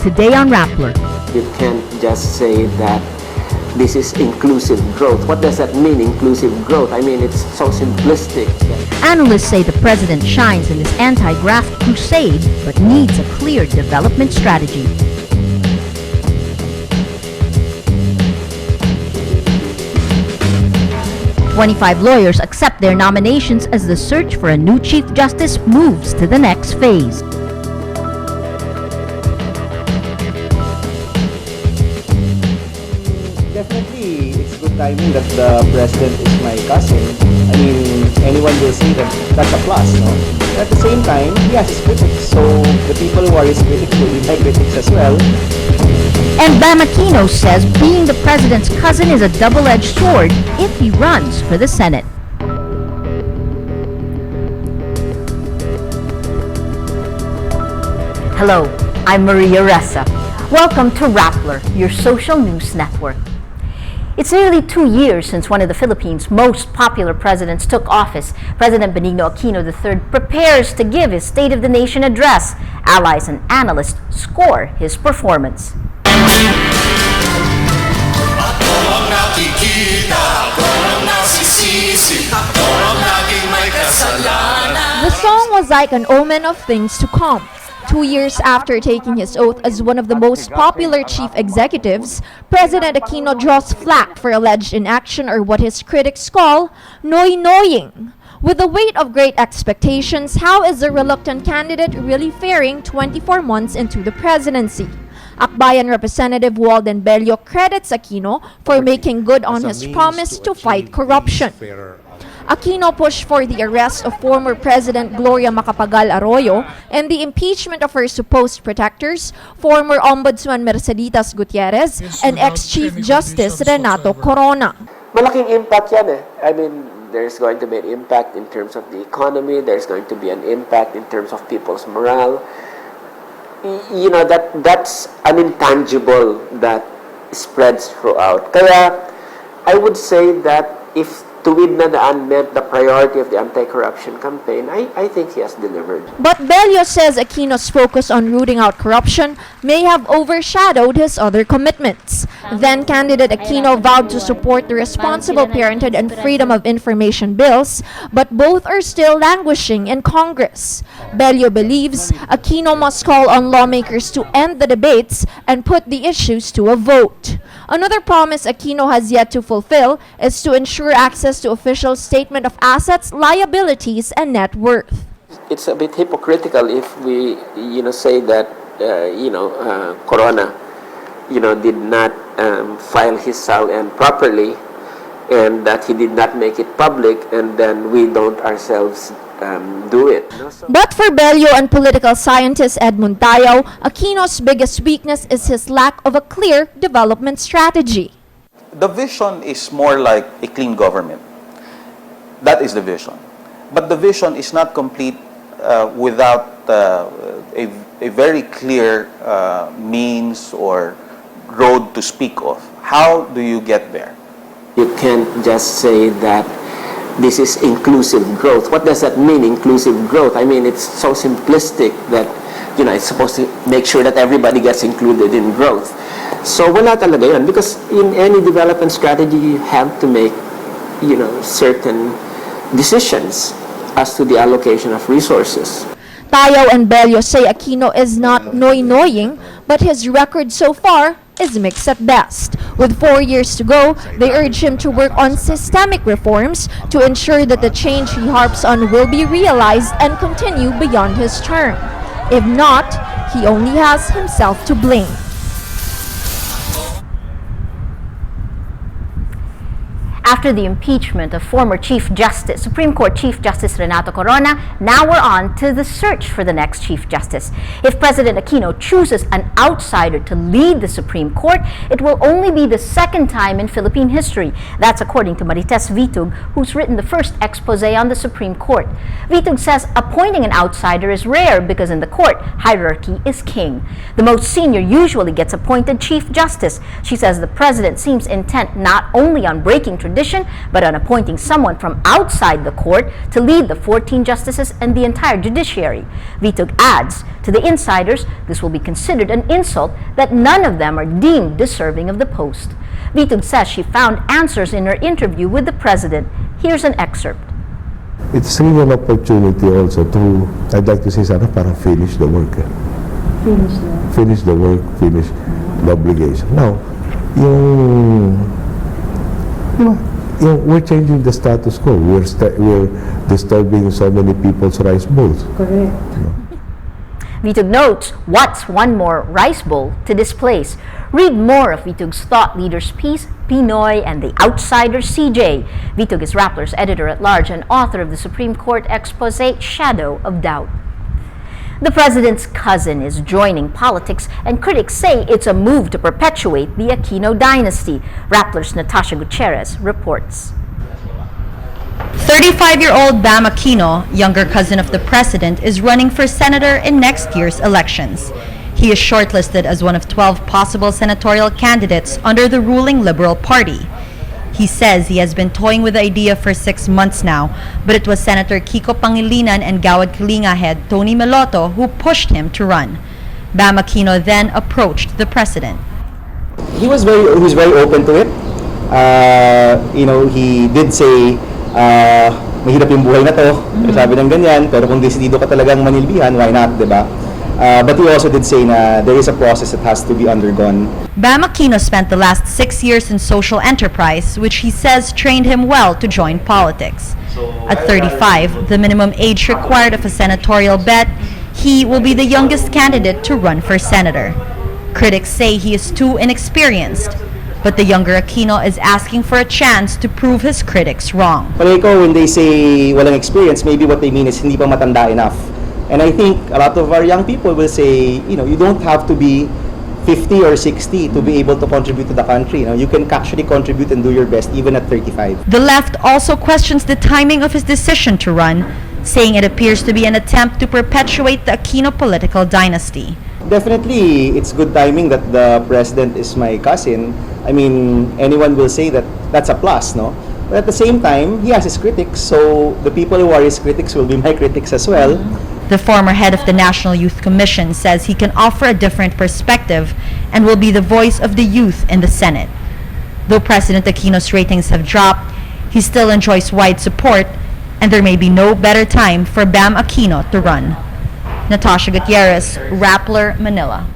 today on Rappler. You can't just say that this is inclusive growth. What does that mean, inclusive growth? I mean, it's so simplistic. Analysts say the president shines in his anti-graft crusade, but needs a clear development strategy. "25 lawyers accept their nominations as the search for a new Chief Justice moves to the next phase. Definitely, it's good timing that the president is my cousin. I mean, anyone will say that that's a plus, no? But at the same time, he has his critics, so the people who are his critics will be my critics as well. And Aquino says being the president's cousin is a double-edged sword if he runs for the Senate. Hello, I'm Maria Ressa. Welcome to Rappler, your social news network. It's nearly 2 years since one of the Philippines' most popular presidents took office. President Benigno Aquino III prepares to give his State of the Nation address. Allies and analysts score his performance. The song was like an omen of things to come. 2 years after taking his oath as one of the most popular chief executives, President Aquino draws flack for alleged inaction, or what his critics call noy-noying. With the weight of great expectations, how is the reluctant candidate really faring 24 months into the presidency? Akbayan Representative Walden Bello credits Aquino for making good on his promise to fight corruption. Aquino pushed for the arrest of former President Gloria Macapagal Arroyo and the impeachment of her supposed protectors, former Ombudsman Merceditas Gutierrez and ex-Chief Justice Renato Corona. Malaking impact yan eh. I mean, there's going to be an impact in terms of the economy, there's going to be an impact in terms of people's morale. You know, that's an intangible that spreads throughout. Kaya, I would say that if tuwid na daan meant the priority of the anti-corruption campaign, I think he has delivered. But Bello says Aquino's focus on rooting out corruption may have overshadowed his other commitments. Then candidate Aquino vowed to support the Responsible Parenthood and Freedom of Information bills, but both are still languishing in Congress. Bello believes Aquino must call on lawmakers to end the debates and put the issues to a vote. Another promise Aquino has yet to fulfill is to ensure access to official statement of assets, liabilities, and net worth. It's a bit hypocritical if we, say that, Corona, did not file his SAL-N properly, and that he did not make it public, and then we don't ourselves do it. But for Bello and political scientist Edmund Tayaw, Aquino's biggest weakness is his lack of a clear development strategy. The vision is more like a clean government. That is the vision. But the vision is not complete without a very clear means or road to speak of. How do you get there? You can't just say that this is inclusive growth. What does that mean, inclusive growth? I mean, it's so simplistic that, it's supposed to make sure that everybody gets included in growth. So wala talaga yun, because in any development strategy, you have to make, certain decisions as to the allocation of resources. Tayaw and Bello say Aquino is not noy-noying, but his record so far is mixed at best. With 4 years to go, they urge him to work on systemic reforms to ensure that the change he harps on will be realized and continue beyond his term. If not, he only has himself to blame. After the impeachment of former Supreme Court Chief Justice Renato Corona, now we're on to the search for the next Chief Justice. If President Aquino chooses an outsider to lead the Supreme Court, it will only be the second time in Philippine history. That's according to Marites Vitug, who's written the first expose on the Supreme Court. Vitug says appointing an outsider is rare because in the court, hierarchy is king. The most senior usually gets appointed Chief Justice. She says the president seems intent not only on breaking tradition, addition, but on appointing someone from outside the court to lead the 14 justices and the entire judiciary. Vitug adds, to the insiders, this will be considered an insult that none of them are deemed deserving of the post. Vitug says she found answers in her interview with the president. Here's an excerpt. It's really an opportunity also to, I'd like to say, para finish the work. Finish the work, finish the obligation. Now, we're changing the status quo. We're disturbing so many people's rice bowls. Correct. Vitug notes what's one more rice bowl to displace. Read more of Vitug's thought leaders piece, Pinoy and the Outsider CJ. Vitug is Rappler's editor-at-large and author of the Supreme Court expose, Shadow of Doubt. The president's cousin is joining politics, and critics say it's a move to perpetuate the Aquino dynasty. Rappler's Natasha Gutierrez reports. 35-year-old Bam Aquino, younger cousin of the president, is running for senator in next year's elections. He is shortlisted as one of 12 possible senatorial candidates under the ruling Liberal Party. He says he has been toying with the idea for 6 months now, but it was Senator Kiko Pangilinan and Gawad Kalinga head Tony Meloto who pushed him to run. Bam Aquino then approached the president. He was very open to it. He did say, mahirap yung buhay na to, sabi ng ganyan, pero kung desidido ka talagang manilbihan, why not, diba? But he also did say na there is a process that has to be undergone. Bam Aquino spent the last 6 years in social enterprise, which he says trained him well to join politics. At 35, the minimum age required of a senatorial bet, he will be the youngest candidate to run for senator. Critics say he is too inexperienced, but the younger Aquino is asking for a chance to prove his critics wrong. Palagi when they say walang experience, maybe what they mean is hindi pa matanda enough. And I think a lot of our young people will say, you don't have to be 50 or 60 to be able to contribute to the country. You can actually contribute and do your best even at 35. The left also questions the timing of his decision to run, saying it appears to be an attempt to perpetuate the Aquino political dynasty. Definitely, it's good timing that the president is my cousin. I mean, anyone will say that that's a plus, no? But at the same time, he has his critics, so the people who are his critics will be my critics as well. The former head of the National Youth Commission says he can offer a different perspective and will be the voice of the youth in the Senate. Though President Aquino's ratings have dropped, he still enjoys wide support, and there may be no better time for Bam Aquino to run. Natasha Gutierrez, Rappler, Manila.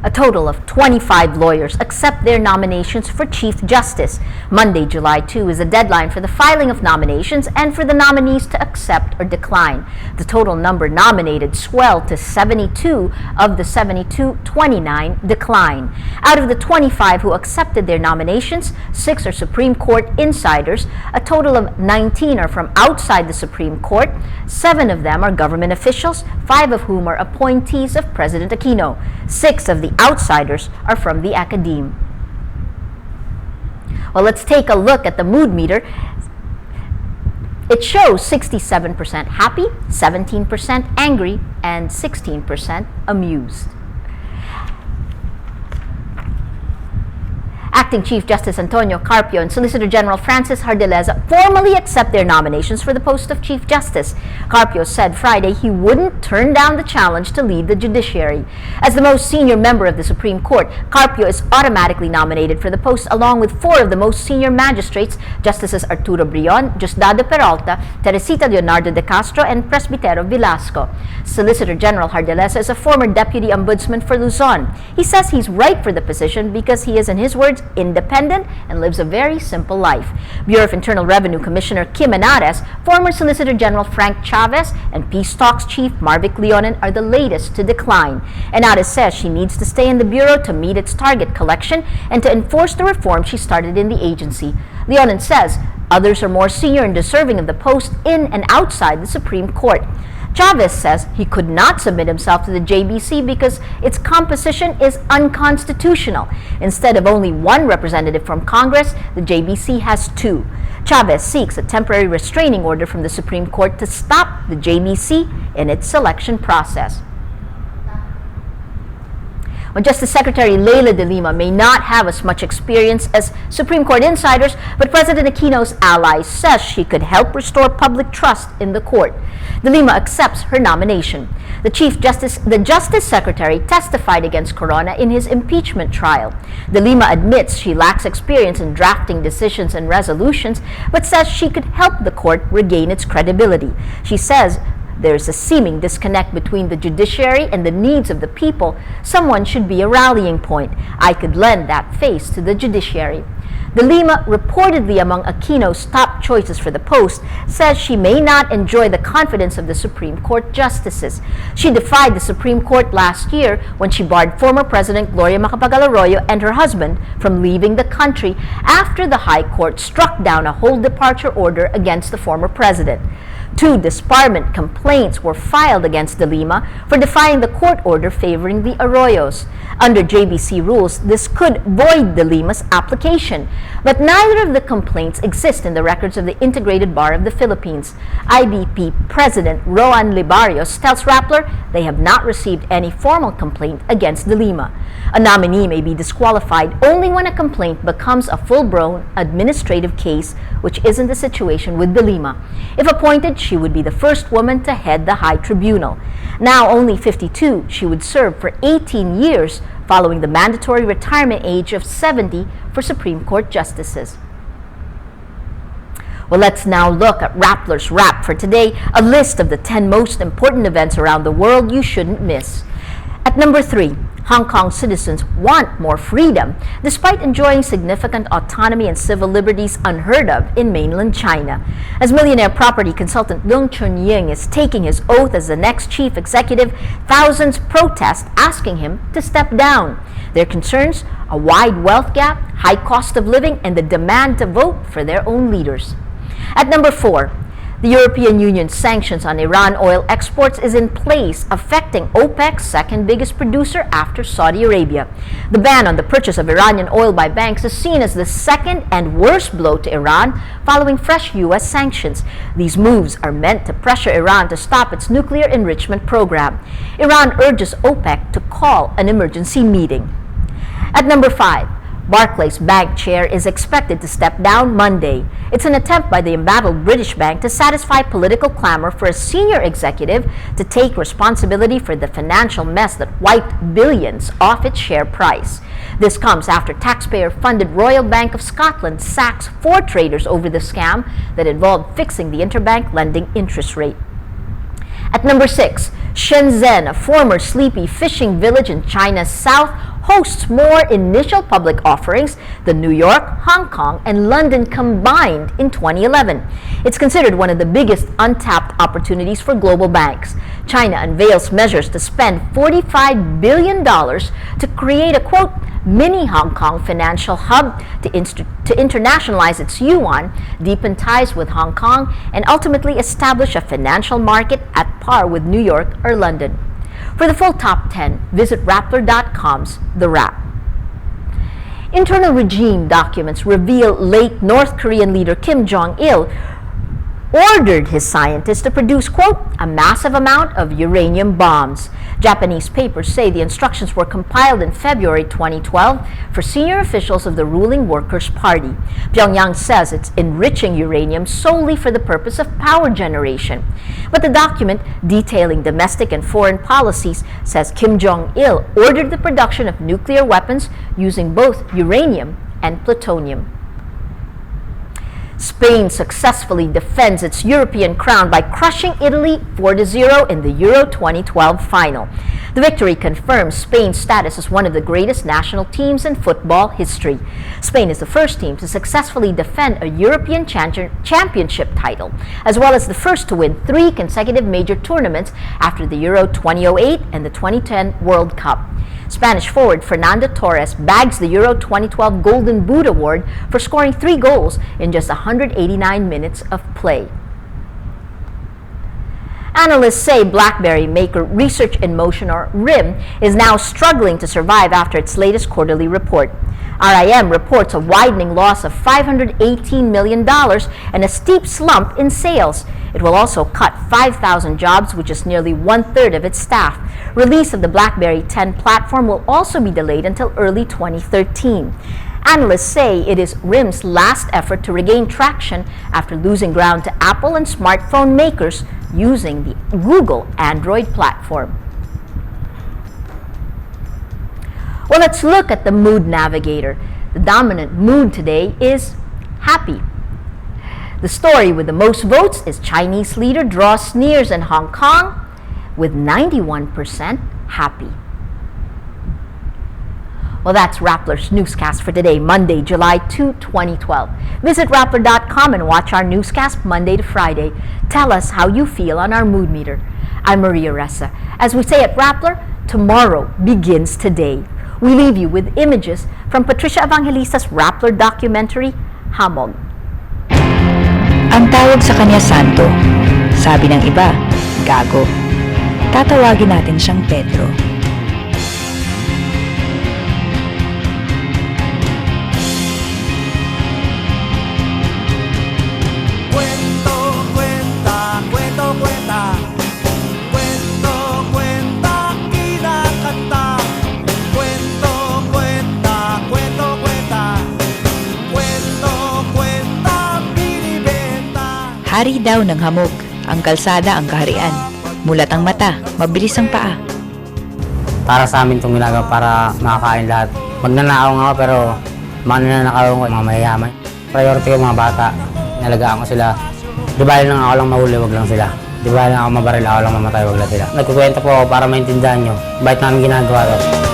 A total of 25 lawyers accept their nominations for Chief Justice. Monday, July 2 is the deadline for the filing of nominations and for the nominees to accept or decline. The total number nominated swelled to 72. Of the 72, 29 decline. Out of the 25 who accepted their nominations, 6 are Supreme Court insiders. A total of 19 are from outside the Supreme Court. 7 of them are government officials, 5 of whom are appointees of President Aquino. 6 of the outsiders are from the academe. Well, let's take a look at the mood meter. It shows 67% happy, 17% angry, and 16% amused. Acting Chief Justice Antonio Carpio and Solicitor General Francis Hardeleza formally accept their nominations for the post of Chief Justice. Carpio said Friday he wouldn't turn down the challenge to lead the judiciary. As the most senior member of the Supreme Court, Carpio is automatically nominated for the post along with 4 of the most senior magistrates, Justices Arturo Brion, Diosdado Peralta, Teresita Leonardo de Castro, and Presbitero Velasco. Solicitor General Hardeleza is a former Deputy Ombudsman for Luzon. He says he's right for the position because he is, in his words, independent and lives a very simple life. Bureau of Internal Revenue Commissioner Kim Henares, former Solicitor General Frank Chavez, and Peace Talks Chief Marvic Leonen are the latest to decline. Henares says she needs to stay in the Bureau to meet its target collection and to enforce the reform she started in the agency. Leonen says others are more senior and deserving of the post in and outside the Supreme Court. Chavez says he could not submit himself to the JBC because its composition is unconstitutional. Instead of only 1 representative from Congress, the JBC has 2. Chavez seeks a temporary restraining order from the Supreme Court to stop the JBC in its selection process. Well, Justice Secretary Leila de Lima may not have as much experience as Supreme Court insiders, but President Aquino's ally says she could help restore public trust in the court. De Lima accepts her nomination. The Justice Secretary testified against Corona in his impeachment trial. De Lima admits she lacks experience in drafting decisions and resolutions, but says she could help the court regain its credibility. She says there's a seeming disconnect between the judiciary and the needs of the people. Someone should be a rallying point. I could lend that face to the judiciary. De Lima, reportedly among Aquino's top choices for the post, says she may not enjoy the confidence of the Supreme Court justices. She defied the Supreme Court last year when she barred former President Gloria Macapagal-Arroyo and her husband from leaving the country after the High Court struck down a whole departure order against the former president. 2 disbarment complaints were filed against De Lima for defying the court order favoring the Arroyos. Under JBC rules, this could void De Lima's application, but neither of the complaints exist in the records of the Integrated Bar of the Philippines. IBP President Roan Libarios tells Rappler they have not received any formal complaint against De Lima. A nominee may be disqualified only when a complaint becomes a full-blown administrative case, which isn't the situation with De Lima. If appointed, she would be the first woman to head the High Tribunal. Now only 52, she would serve for 18 years following the mandatory retirement age of 70 for Supreme Court justices. Well, let's now look at Rappler's Wrap for today, a list of the 10 most important events around the world you shouldn't miss. At number 3, Hong Kong citizens want more freedom despite enjoying significant autonomy and civil liberties unheard of in mainland China. As millionaire property consultant Leung Chun-ying is taking his oath as the next chief executive, thousands protest asking him to step down. Their concerns: a wide wealth gap, high cost of living, and the demand to vote for their own leaders. At number 4, the European Union's sanctions on Iran oil exports is in place, affecting OPEC's second biggest producer after Saudi Arabia. The ban on the purchase of Iranian oil by banks is seen as the second and worst blow to Iran following fresh U.S. sanctions. These moves are meant to pressure Iran to stop its nuclear enrichment program. Iran urges OPEC to call an emergency meeting. At number 5, Barclays Bank chair is expected to step down Monday. It's an attempt by the embattled British bank to satisfy political clamor for a senior executive to take responsibility for the financial mess that wiped billions off its share price. This comes after taxpayer-funded Royal Bank of Scotland sacks 4 traders over the scam that involved fixing the interbank lending interest rate. At number 6, Shenzhen, a former sleepy fishing village in China's south, hosts more initial public offerings than New York, Hong Kong, and London combined in 2011. It's considered one of the biggest untapped opportunities for global banks. China unveils measures to spend $45 billion to create a, quote, mini Hong Kong financial hub to internationalize its yuan, deepen ties with Hong Kong, and ultimately establish a financial market at par with New York or London. For the full top 10, visit Rappler.com's The Wrap. Internal regime documents reveal late North Korean leader Kim Jong-il ordered his scientists to produce, quote, a massive amount of uranium bombs. Japanese papers say the instructions were compiled in February 2012 for senior officials of the ruling Workers' Party. Pyongyang says it's enriching uranium solely for the purpose of power generation. But the document detailing domestic and foreign policies says Kim Jong-il ordered the production of nuclear weapons using both uranium and plutonium. Spain successfully defends its European crown by crushing Italy 4-0 in the Euro 2012 final. The victory confirms Spain's status as one of the greatest national teams in football history. Spain is the first team to successfully defend a European championship title, as well as the first to win 3 consecutive major tournaments after the Euro 2008 and the 2010 World Cup. Spanish forward Fernando Torres bags the Euro 2012 Golden Boot Award for scoring 3 goals in just 189 minutes of play. Analysts say BlackBerry maker Research in Motion, or RIM, is now struggling to survive after its latest quarterly report. RIM reports a widening loss of $518 million and a steep slump in sales. It will also cut 5,000 jobs, which is nearly one-third of its staff. Release of the BlackBerry 10 platform will also be delayed until early 2013. Analysts say it is RIM's last effort to regain traction after losing ground to Apple and smartphone makers using the Google Android platform. Well, let's look at the mood navigator. The dominant mood today is happy. The story with the most votes is Chinese leader draws sneers in Hong Kong with 91% happy. Well, that's Rappler's newscast for today, Monday, July 2, 2012. Visit Rappler.com and watch our newscast Monday to Friday. Tell us how you feel on our mood meter. I'm Maria Ressa. As we say at Rappler, tomorrow begins today. We leave you with images from Patricia Evangelista's Rappler documentary, Hamog. Ang tawag sa kanya santo. Sabi ng iba, gago. Tatawagin natin siyang Pedro. Hari daw ng hamog, ang kalsada ang kaharian. Mulat ang mata, mabilis ang paa. Para sa amin itong ginagawa para makakain lahat. Magnanakaw nga ako pero mananakaw ko mga mayayaman. Priority ko mga bata, nalagaan ko sila. Di ba lang ako lang mahuli, wag lang sila. Di ba lang ako mabaril, ako lang mamatay, wag lang sila. Nagkukwento po ako para maintindihan nyo. Bakit namin ginagawa to?